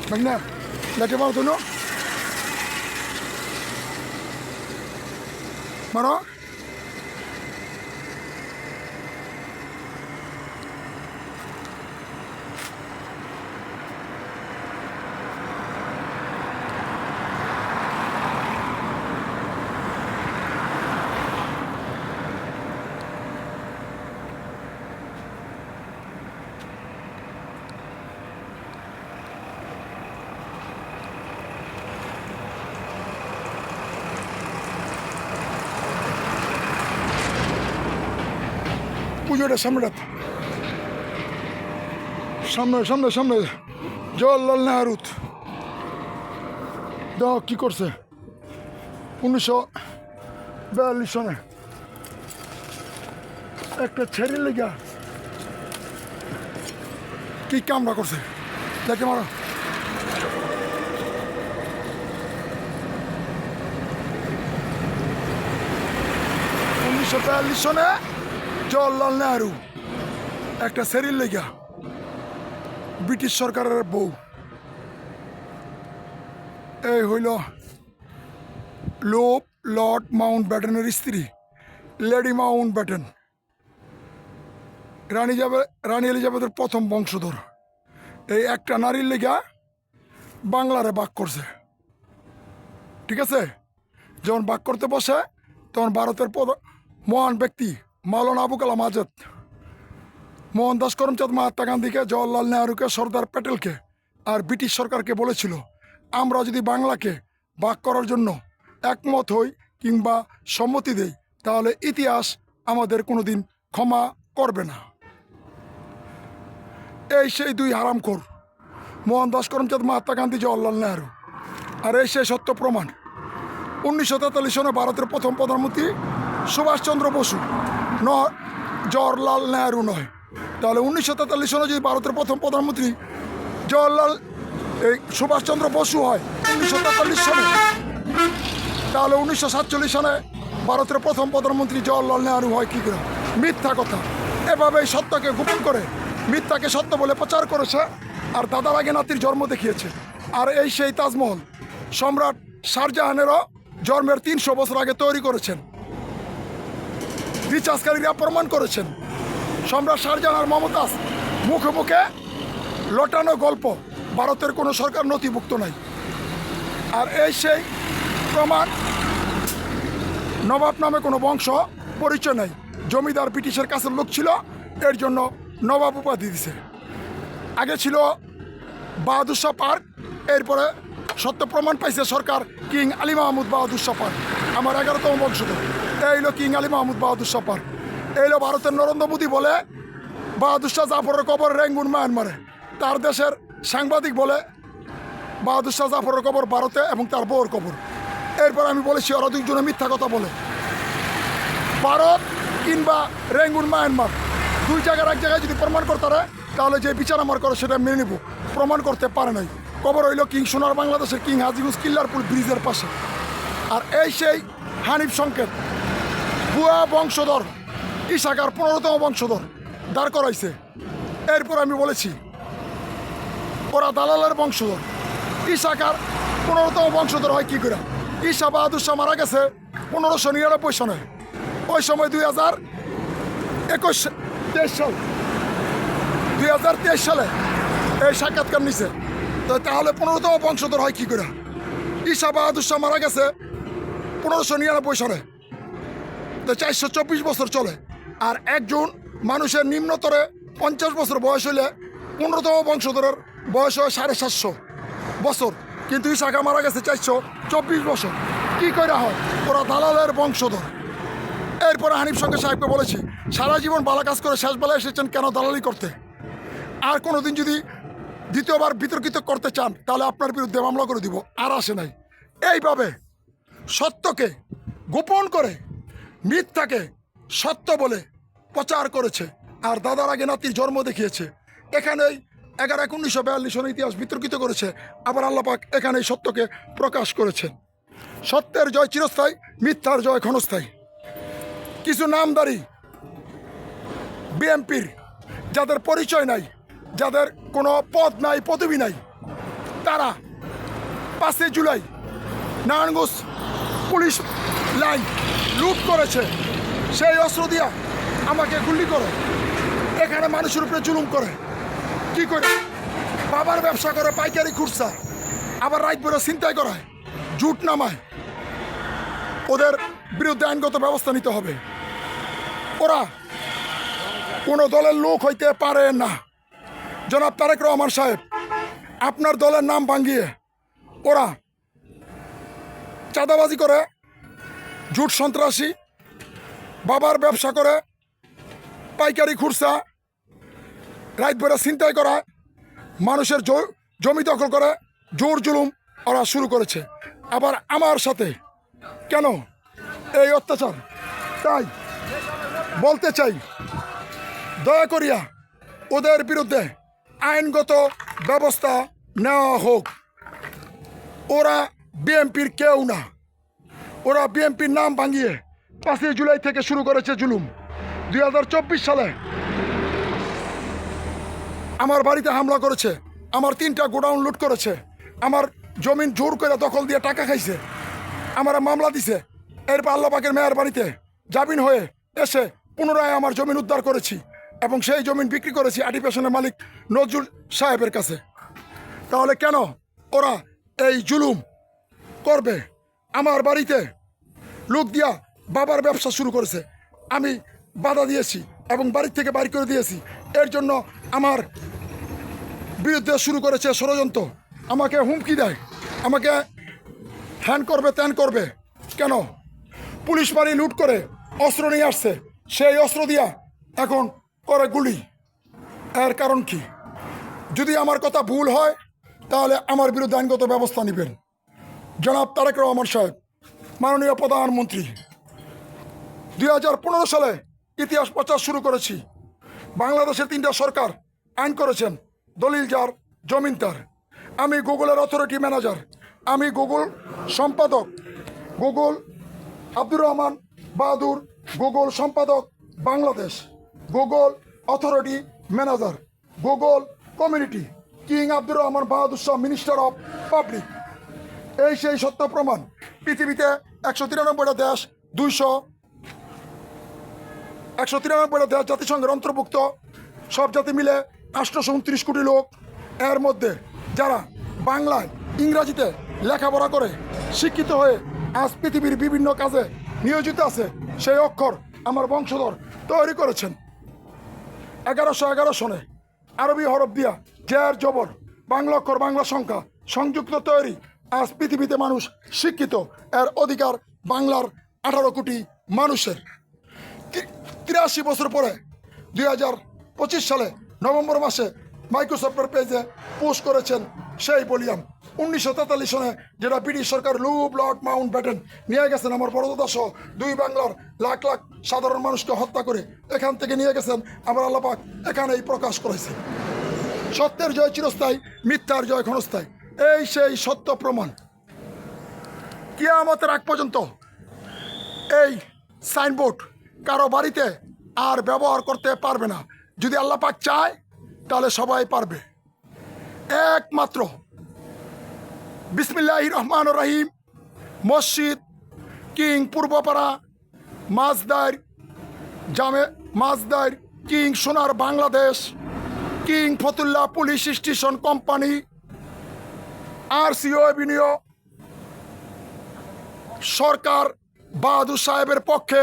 Magna, la chiamato no? Maro? পুজোটা সামনে জওয়াহরলাল নেহরু দেখো কি করছে 1942 সনে একটা ছেড়ে লেগা কি কামরা করছে দেখে মারো। সনে জওয়াহরলাল নেহরু একটা সেরিল লেগা ব্রিটিশ সরকারের বউ এই হইল লর্ড মাউন্ট ব্যাটেনের স্ত্রী লেডি মাউন্ট ব্যাটেন, রানী এলিজাবেথের প্রথম বংশধর। এই একটা নারীর লেগা বাংলারে বাক করছে, ঠিক আছে। যখন বাক করতে বসে তখন ভারতের মহান ব্যক্তি মাওলানা আবুল কালাম আজাদ, মোহনদাস করমচাঁদ মহাত্মা গান্ধীকে, জওয়াহরলাল নেহরুকে, সর্দার প্যাটেলকে আর ব্রিটিশ সরকারকে বলেছিল, আমরা যদি বাংলাকে ভাগ করার জন্য একমত হই কিংবা সম্মতি দেই তাহলে ইতিহাস আমাদের কোনোদিন ক্ষমা করবে না। এই সেই দুই হারামখোর মোহনদাস করমচাঁদ মহাত্মা গান্ধী, জওয়াহরলাল নেহরু। আর এই সেই সত্য প্রমাণ 1943 সনে ভারতের প্রথম প্রধানমন্ত্রী সুভাষচন্দ্র বসু, জওয়াহরলাল নেহরু নয়। তাহলে 1943 সনে যদি ভারতের প্রথম প্রধানমন্ত্রী সুভাষচন্দ্র বসু হয় 1943 সনে, তাহলে 1947 সনে ভারতের প্রথম প্রধানমন্ত্রী জওয়াহরলাল নেহরু হয় কি করে? মিথ্যা কথা। এভাবে এই সত্যকে গোপন করে মিথ্যাকে সত্য বলে প্রচার করেছে আর দাদার আগে নাতির জন্ম দেখিয়েছে। আর এই সেই তাজমহল সম্রাট শাহজাহানেরও জন্মের 300 বছর আগে তৈরি করেছেন। রিচার্জকারীরা প্রমাণ করেছেন সম্রাট শাহজাহান আর মমতাজ মুখে মুখে লটানো গল্প, ভারতের কোনো সরকার নথিভুক্ত নাই। আর এই সেই প্রমাণ নবাব নামে কোনো বংশ পরিচয় নাই, জমিদার ব্রিটিশের কাছের লোক ছিল, এর জন্য নবাব উপাধি দিছে। আগে ছিল বাহাদুর শাহ পার্ক, এরপরে সত্য প্রমাণ পাইছে সরকার কিং আলী মাহমুদ বাহাদুর শাহ পার্ক, আমার 11তম বংশধর। এই হলো কিং আলী মাহমুদ বাহাদুর শাহ পার্ক। এই হলো ভারতের নরেন্দ্র মোদী বলে বাহাদুর শাহ জাফরের কবর রেঙ্গুন মায়ানমারে, তার দেশের সাংবাদিক বলে বাহাদুর শাহ জাফরের কবর ভারতে এবং তার বউর কবর। এরপর আমি বলেছি ওরা দুইজনে মিথ্যা কথা বলে। ভারত কিংবা রেঙ্গুন মায়ানমার দুই জায়গার এক জায়গায় যদি প্রমাণ করতে পারে তাহলে যে বিচার আমার করে সেটা মেনে নেব। প্রমাণ করতে পারে নাই। কবর হইল কিং সোনার বাংলাদেশের কিং হাজিগঞ্জ কিল্লারপুর ব্রিজের পাশে। আর এই সেই হানিফ সংকেত ভুয়া বংশধর ইসাকার 15তম বংশধর দাঁড় করাইছে। এরপর আমি বলেছি ওরা দালালের বংশধর। ইসাকার 15তম বংশধর হয় কি করে? ঈশা বাহাদুর শাহ মারা গেছে 1599 সনে। ওই সময় 2023 সালে এই সাক্ষাৎকার নিছে। তো তাহলে 15তম বংশধর হয় কি করে? ঈশা বাহাদুর শাহ মারা গেছে 1599 সনে, তো 424 বছর চলে। আর একজন মানুষের নিম্নতরে 50 বছর বয়স হইলে 15তম বংশধরের বয়স হয় 750 বছর, কিন্তু ইসাকা মারা গেছে 424 বছর। কি করে হয়? ওরা দালালের বংশধর। এরপরে হানিফ সংকেত সাহেবকে বলেছি সারা জীবন ভালো কাজ করে শেষ বেলায় এসেছেন কেন দালালি করতে? আর কোনোদিন যদি দ্বিতীয়বার বিতর্কিত করতে চান তাহলে আপনার বিরুদ্ধে মামলা করে দিব। আর আসে নাই। এইভাবে সত্যকে গোপন করে মিথ্যাকে সত্য বলে প্রচার করেছে আর দাদার আগে নাতির জন্ম দেখিয়েছে। এখানেই 11/1942 সনের ইতিহাস বিতর্কিত করেছে। আবার আল্লাহ পাক এখানেই সত্যকে প্রকাশ করেছেন। সত্যের জয় চিরস্থায়ী, মিথ্যার জয় ক্ষণস্থায়ী। কিছু নামদারি বিএনপির যাদের পরিচয় নাই, যাদের কোনো পদ নাই, পদবি নাই, তারা 5 জুলাই নারায়ণগঞ্জ পুলিশ লাইন লুট করেছে, সেই অস্ত্র দিয়া আমাকে গুলি করে, এখানে মানুষের উপরে জুলুম করে। কি করে? বাবার ব্যবসা করে, পাইকারি খুচরা, আবার রাত বেরো ছিনতাই করায়, জুট নামায়। ওদের বিরুদ্ধে আইনগত ব্যবস্থা নিতে হবে। ওরা কোনো দলের লোক হইতে পারে না। জনাব তারেক রহমান সাহেব, আপনার দলের নাম ভাঙিয়ে ওরা চাঁদাবাজি করে, জুট সন্ত্রাসী, বাবার ব্যবসা করে, পাইকারি খুচরা, রাত বেড়া ছিনতাই করা, মানুষের জমি দখল করে, জোর জুলুম ওরা শুরু করেছে। আবার আমার সাথে কেন এই অত্যাচার? তাই বলতে চাই, দয়া করিয়া ওদের বিরুদ্ধে আইনগত ব্যবস্থা নেওয়া হোক। ওরা বিএনপির কেউ না। ওরা বিএনপির নাম ভাঙিয়ে 5 জুলাই থেকে শুরু করেছে জুলুম। 2024 সালে আমার বাড়িতে হামলা করেছে, আমার 3টা গোডাউন লুট করেছে, আমার জমিন জোর করে দখল দিয়ে টাকা খাইছে, আমার মামলা দিছে। এরপর আল্লাহবাগের মেয়ের বাড়িতে জামিন হয়ে এসে পুনরায় আমার জমিন উদ্ধার করেছি এবং সেই জমিন বিক্রি করেছি আটি পেশনের মালিক নজরুল সাহেবের কাছে। তাহলে কেন ওরা এই জুলুম করবে? আমার বাড়িতে লোক দিয়া বাবার ব্যবসা শুরু করেছে, আমি বাধা দিয়েছি এবং বাড়ি থেকে বাড়ি করে দিয়েছি। এর জন্য আমার বিরুদ্ধে শুরু করেছে ষড়যন্ত্র, আমাকে হুমকি দেয়, আমাকে হ্যান করবে ত্যান করবে। কেন? পুলিশ বাড়ি লুট করে অস্ত্র নিয়ে আসছে, সেই অস্ত্র দিয়া এখন করে গুলি। এর কারণ কি? যদি আমার কথা ভুল হয় তাহলে আমার বিরুদ্ধে আইনগত ব্যবস্থা নেবেন। জনাব তারেক রহমান সাহেব, মাননীয় প্রধানমন্ত্রী, 2015 সালে ইতিহাস প্রচার শুরু করেছি। বাংলাদেশের 3টা সরকার আইন করেছেন, দলিল যার জমিন তার। আমি গুগলের অথরিটি ম্যানেজার, আমি গুগল সম্পাদক, গুগল আব্দুর রহমান বাহাদুর, গুগল সম্পাদক Bangladesh, Google authority manager, Google community, king Abdur Rahman Bahadur Shah, minister of public. এই সেই সত্য প্রমাণ। পৃথিবীতে 193টা দেশ, 193টা দেশ জাতিসংঘের অন্তর্ভুক্ত, সব জাতি মিলে 829 কোটি লোক। এর মধ্যে যারা বাংলায় ইংরাজিতে লেখাপড়া করে শিক্ষিত হয়ে আজ পৃথিবীর বিভিন্ন কাজে নিয়োজিত আছে, সেই অক্ষর আমার বংশধর তৈরি করেছেন। 1111 সনে আরবি হরফ দিয়া জের জবর বাংলা অক্ষর বাংলা সংখ্যা সংযুক্ত তৈরি। আজ পৃথিবীতে মানুষ শিক্ষিত, এর অধিকার বাংলার 18 কোটি মানুষের। 83 বছর পরে 2025 সালে নভেম্বর মাসে মাইক্রোসফটের পেজে পোস্ট করেছেন সেই ভলিউম। 1943 সনে যেটা ব্রিটিশ সরকার লর্ড মাউন্ট ব্যাটেন নিয়ে গেছেন আমার বড়দাদা সহ 2 বাংলার লাখ লাখ সাধারণ মানুষকে হত্যা করে এখান থেকে নিয়ে গেছেন। আমার আল্লাহ পাক এখানেই প্রকাশ করেছে, সত্যের জয় চিরস্থায়ী, মিথ্যার জয় ক্ষণস্থায়ী। এই সেই সত্য প্রমাণ। কিয়ামতের আগ পর্যন্ত এই সাইনবোর্ড কারো বাড়িতে আর ব্যবহার করতে পারবে না। যদি আল্লাহ পাক চায় তাহলে সবাই পারবে। একমাত্র বিসমিল্লাহির রহমানির রহিম মসজিদ, কিং পূর্বপাড়া, মাছদার কিং সোনার বাংলাদেশ, কিং Fatullah police station company, RCO avenue, সরকার বাহাদুর সাহেবের পক্ষে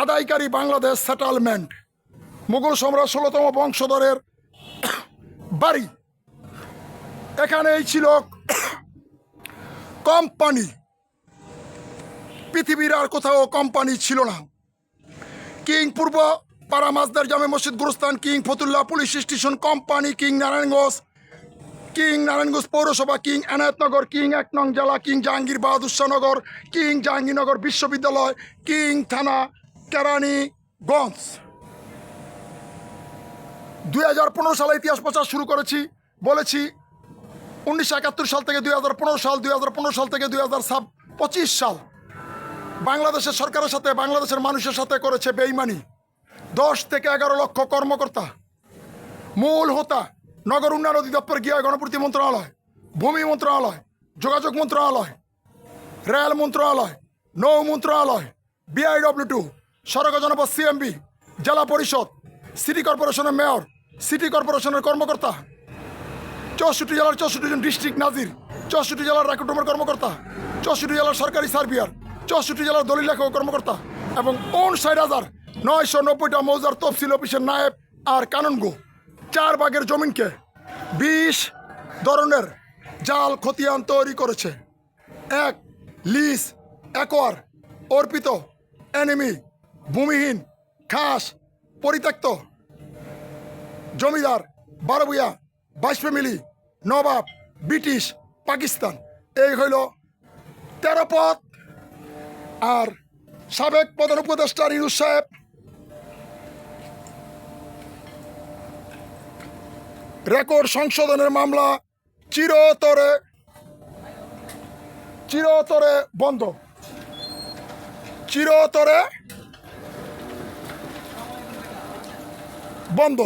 আদায়কারী বাংলাদেশ সেটেলমেন্ট, মুঘল সম্রাট 16তম বংশধরের বাড়ি। এখানেই ছিল কোম্পানি, পৃথিবীর আর কোথাও কোম্পানি ছিল না। কিং পূর্ব পাড়া মাছদার জামে মসজিদ গুরুস্থান, কিং ফতুল্লা পুলিশ স্টেশন কোম্পানি, কিং নারায়ণগঞ্জ পৌরসভা, কিং এনায়েতনগর, কিং 1 নং জেলা, কিং জাহাঙ্গীর বাহাদুর শাহনগর, কিং জাহাঙ্গীরনগর বিশ্ববিদ্যালয়, কিং থানা কেরানীগঞ্জ। 2015 সালে ইতিহাস প্রচার শুরু করেছি, বলেছি 1971 সাল থেকে 2015 সাল, 2015 সাল থেকে 2025 সাল বাংলাদেশের সরকারের সাথে বাংলাদেশের মানুষের সাথে করেছে বেইমানি। 10 থেকে 11 লক্ষ কর্মকর্তা, মূল হোতা নগর উন্নয়ন অধিদপ্তর, গৃহ গণপূর্তি মন্ত্রণালয়, ভূমি মন্ত্রণালয়, যোগাযোগ মন্ত্রণালয়, রেল মন্ত্রণালয়, নৌ মন্ত্রণালয়, BIW2, সড়ক জনপদ CMB, জেলা পরিষদ, সিটি কর্পোরেশনের মেয়র, সিটি কর্পোরেশনের কর্মকর্তা, 64 জেলার 64 জন ডিস্ট্রিক্ট নাজির, 64 জেলার রেকর্ডরুমের কর্মকর্তা, 64 জেলার সরকারি সার্ভিয়ার, 64 জেলার দলিল লেখক কর্মকর্তা এবং 59,990টা মৌজার তফসিল অফিসের নায়েব আর কানুনগো 4 ভাগের জমিনকে 20 ধরনের জাল খতিয়ান তৈরি করেছে। 1 লিজ, একোয়ার, অর্পিত, এনিমি, ভূমিহীন, খাস, পরিত্যক্ত, জমিদার, 12 ভূঁইয়া, 22 ফ্যামিলি, নবাব, ব্রিটিশ, পাকিস্তান, এই হইল 13 পদ। আর সাবেক প্রধান উপদেষ্টা ইউনূস সাহেব রেকর্ড সংশোধনের মামলা চিরতরে বন্ধ, চিরতরে বন্ধ।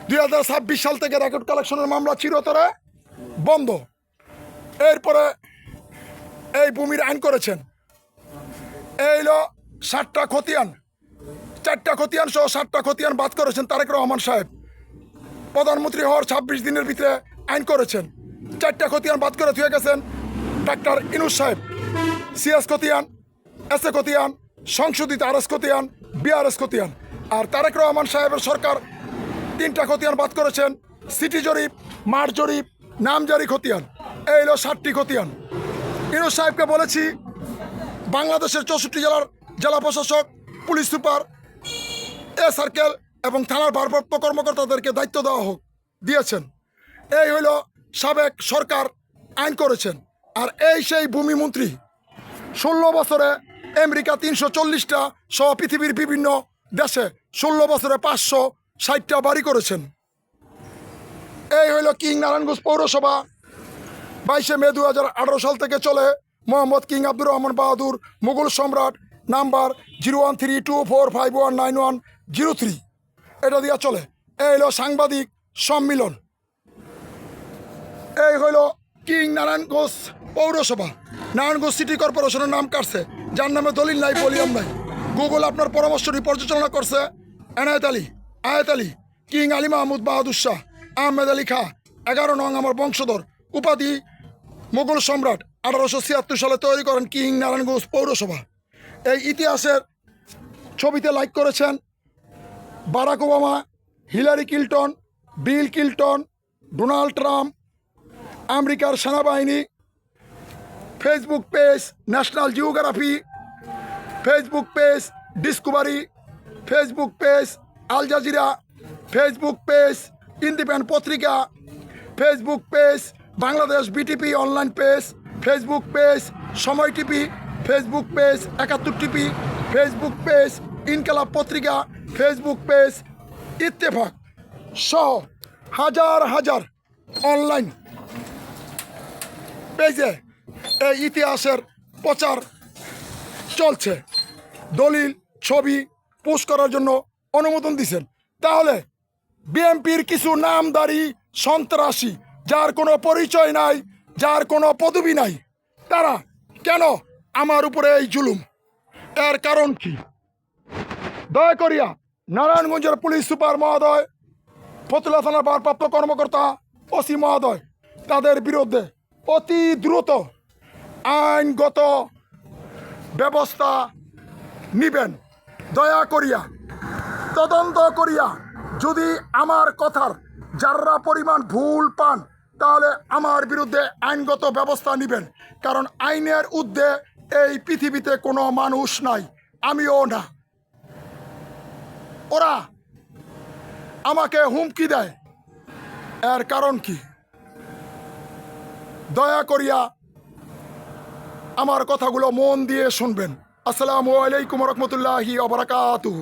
2026 সাল থেকে রেকর্ড কালেকশনের মামলা চিরতরে বন্ধ। এরপরে এই ভূমির আইন করেছেন, এইলো 60টা খতিয়ান, 4টা খতিয়ান সহ 60টা খতিয়ান বাদ করেছেন তারেক রহমান সাহেব। প্রধানমন্ত্রী হওয়ার 26 দিনের ভিতরে আইন করেছেন, 4টা খতিয়ান বাদ করে থুয়ে গেছেন ডাক্তার ইউনূস সাহেব। CS খতিয়ান, SA খতিয়ান, সংশোধিত RS খতিয়ান, BRS খতিয়ান। আর তারেক রহমান সাহেবের সরকার 3টা খতিয়ান বাদ করেছেন, সিটি জরিপ, মাঠ জরিপ, নামজারি খতিয়ান। এইলো 60টি খতিয়ান। ইউনূস সাহেবকে বলেছি বাংলাদেশের 64 জেলার জেলা প্রশাসক, পুলিশ সুপার, সার্কেল এবং থানার ভারপ্রাপ্ত কর্মকর্তাদেরকে দায়িত্ব দেওয়া হোক, দিয়েছেন। এই হইল সাবেক সরকার আইন করেছেন। আর এই সেই ভূমিমন্ত্রী 16 বছরে আমেরিকা 340টা সহ পৃথিবীর বিভিন্ন দেশে 16 বছরে 560টা বাড়ি করেছেন। এই হইল কিং নারায়ণগঞ্জ পৌরসভা। 22 মে 2018 সাল থেকে চলে মোহাম্মদ কিং আব্দুর রহমান বাহাদুর মুঘল সম্রাট, নাম্বার 013245190103, এটা দিয়া চলে। এই হইল সাংবাদিক সম্মিলন। এই হইল কিং নারায়ণগঞ্জ পৌরসভা। নারায়ণগঞ্জ সিটি কর্পোরেশনের নাম কাটছে, যার নামে দলিল নাই, বলিয়াম নাই। গুগল আপনার পরামর্শটি পর্যালোচনা করছে এনায়েত আলী, আয়াত আলী, কিং আলী মাহমুদ বাহাদুর শাহ, আহমেদ আলী খা, 11 নং আমার বংশধর, উপাধি মুঘল সম্রাট, 1876 সালে তৈরি করেন কিং নারায়ণগঞ্জ পৌরসভা। এই ইতিহাসের ছবিতে লাইক করেছেন Barack Obama, Hillary Clinton, Bill Clinton, Donald Trump, আমেরিকার সেনাবাহিনী, Facebook page National Geography, Facebook page Discovery, Facebook page Al Jazeera, Facebook page Independent পত্রিকা, Facebook page Bangladesh BTP online page, Facebook page Somoy TV, Facebook page 71 TV, Facebook page Inqilab পত্রিকা, Facebook page Ittefaq সহ হাজার হাজার online পেজে এই ইতিহাসের প্রচার চলছে। দলিল, ছবি পোস্ট করার জন্য অনুমোদন দিয়েছেন। তাহলে বিএনপির কিছু নামধারী সন্ত্রাসী, যার কোনো পরিচয় নাই, যার কোনো পদবি নাই, তারা কেন আমার উপরে এই জুলুম? এর কারণ কি? দয়া করিয়া নারায়ণগঞ্জের পুলিশ সুপার মহোদয়, ফতুল্লা থানার ভারপ্রাপ্ত কর্মকর্তা, OC মহোদয়, তাদের বিরুদ্ধে অতি দ্রুত আইনগত ব্যবস্থা নিবেন। দয়া করিয়া তদন্ত করিয়া যদি আমার কথার যারা পরিমাণ ভুল পান, তাহলে আমার বিরুদ্ধে আইনগত ব্যবস্থা নেবেন। কারণ আইনের ঊর্ধ্বে এই পৃথিবীতে কোনো মানুষ নাই, আমিও না। ওরা আমাকে হুমকি দেয়, এর কারণ কি? দয়া করিয়া আমার কথাগুলো মন দিয়ে শুনবেন। আসসালামু আলাইকুম রহমতুল্লাহি ওয়া বারাকাতুহু।